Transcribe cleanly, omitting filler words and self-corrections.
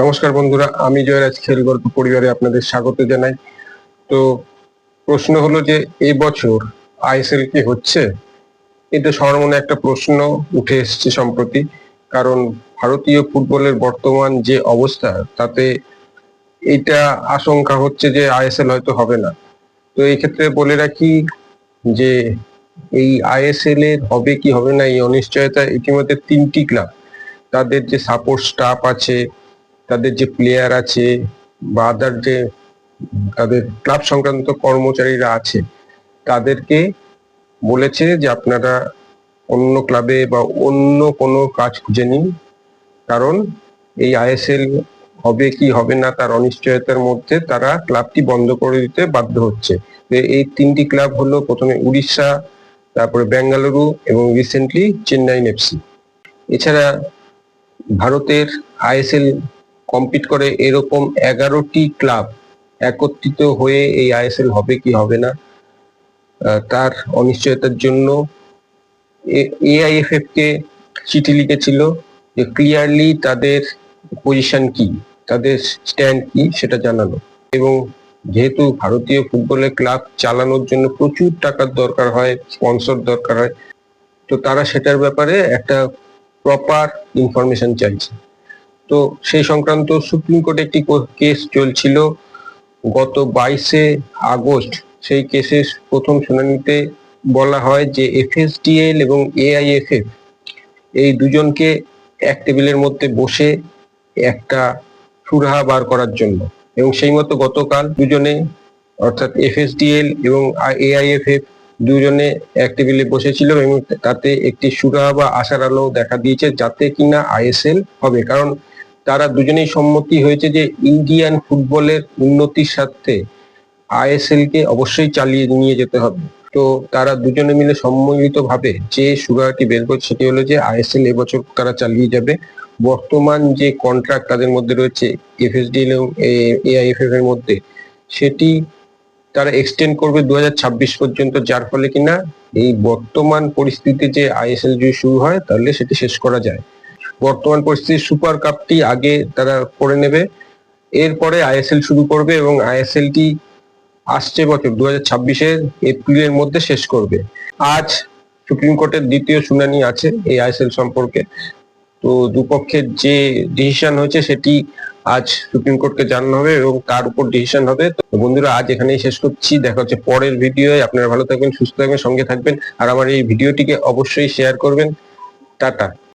নমস্কার বন্ধুরা, আমি জয়রাজ খেল গল্প পরিবারে আপনাদের স্বাগত জানাই। তো প্রশ্ন হলো যে এই বছর আইএসএল কি হচ্ছে? এটা সবার মনে একটা প্রশ্ন উঠে এসেছে সম্প্রতি। কারণ ভারতীয় ফুটবলের বর্তমান যে অবস্থা, তাতে এটা আশঙ্কা হচ্ছে যে আইএসএল হয়তো হবে না। তো এই ক্ষেত্রে বলে রাখি যে এই আইএসএল এর হবে কি হবে না এই অনিশ্চয়তা ইতিমধ্যে তিনটি ক্লাব, তাদের যে সাপোর্ট স্টাফ আছে, তাদের যে প্লেয়ার আছে বা আদার যে তাদের ক্লাব সংক্রান্ত কর্মচারীরা আছে, তাদেরকে বলেছে যে আপনারা অন্য ক্লাবে বা অন্য কোনো কাজ খুঁজে নিন। কারণ এই আইএসএল হবে কি হবে না তার অনিশ্চয়তার মধ্যে তারা ক্লাবটি বন্ধ করে দিতে বাধ্য হচ্ছে। এই তিনটি ক্লাব হলো প্রথমে উড়িষ্যা, তারপরে বেঙ্গালুরু এবং রিসেন্টলি চেন্নাই এফসি। এছাড়া ভারতের আইএসএল কম্পিট করে এরকম 11টি ক্লাব একত্রিত হয়ে এই আইএসএল হবে কি হবে না তার অনিশ্চয়তার জন্য এআইএফএফ কে চিঠি লিখেছিল যে ক্লিয়ারলি তাদের পজিশন কি, তাদের স্ট্যান্ড কি সেটা জানানো। এবং যেহেতু ভারতীয় ফুটবলের ক্লাব চালানোর জন্য প্রচুর টাকার দরকার হয়, স্পন্সর দরকার হয়, তো তারা সেটার ব্যাপারে একটা প্রপার ইনফরমেশন চাইছে। তো সেই সংক্রান্ত সুপ্রিম কোর্টে একটি কেস চলছিল গত 22শে আগস্ট। সেই কেসের প্রথম শুনানিতে বলা হয় যে এফএসডিএল এবং এআইএফএফ এই দুজনকে এক টেবিলের মধ্যে বসে একটা সুরাহা বার করার জন্য, এবং সেই মতো গতকাল দুজনে অর্থাৎ এফএসডিএল এবং এআইএফএফ দুজনে এক টেবিলে বসেছিল এবং তাতে একটি সুরাহা বা আশার আলো দেখা দিয়েছে যাতে কিনা আইএসএল হবে। কারণ তারা দুজনেই সম্মতি হয়েছে যে ইন্ডিয়ান ফুটবলের উন্নতির স্বার্থে আইএসএল কে অবশ্যই চালিয়ে নিয়ে যেতে হবে। তো তারা দুজনে মিলে সম্মিলিতভাবে যে সুরাহাটি বের করছে সেটি হলো যে আইএসএল এবছর তারা চালিয়ে যাবে। বর্তমান যে কন্ট্রাক্ট তাদের মধ্যে রয়েছে এফএসডিএল এবং এআইএফএফ এর মধ্যে, সেটি তারা এক্সটেন্ড করবে 2026 পর্যন্ত, যার ফলে কিনা এই বর্তমান পরিস্থিতিতে যে আইএসএল যদি শুরু হয় তাহলে সেটি শেষ করা যায়। বর্তমান পরিস্থিতি সুপার কাপটি আগে তারা করে নেবে, এরপরে আইএসএল শুরু করবে এবং আইএসএল টি আসছে বছর 2026-এর এপ্রিলের মধ্যে শেষ করবে। আজ সুপ্রিম কোর্টের দ্বিতীয় শুনানি আছে এই আইএসএল সম্পর্কে। তো দুপক্ষের যে ডিসিশন হয়েছে সেটি আজ সুপ্রিম কোর্টকে জানানো হবে এবং তার উপর ডিসিশন হবে। তো বন্ধুরা, আজ এখানেই শেষ করছি। দেখা হচ্ছে পরের ভিডিওয়ে। আপনারা ভালো থাকবেন, সুস্থ থাকবেন, সঙ্গে থাকবেন, আর আমার এই ভিডিওটিকে অবশ্যই শেয়ার করবেন। টাটা।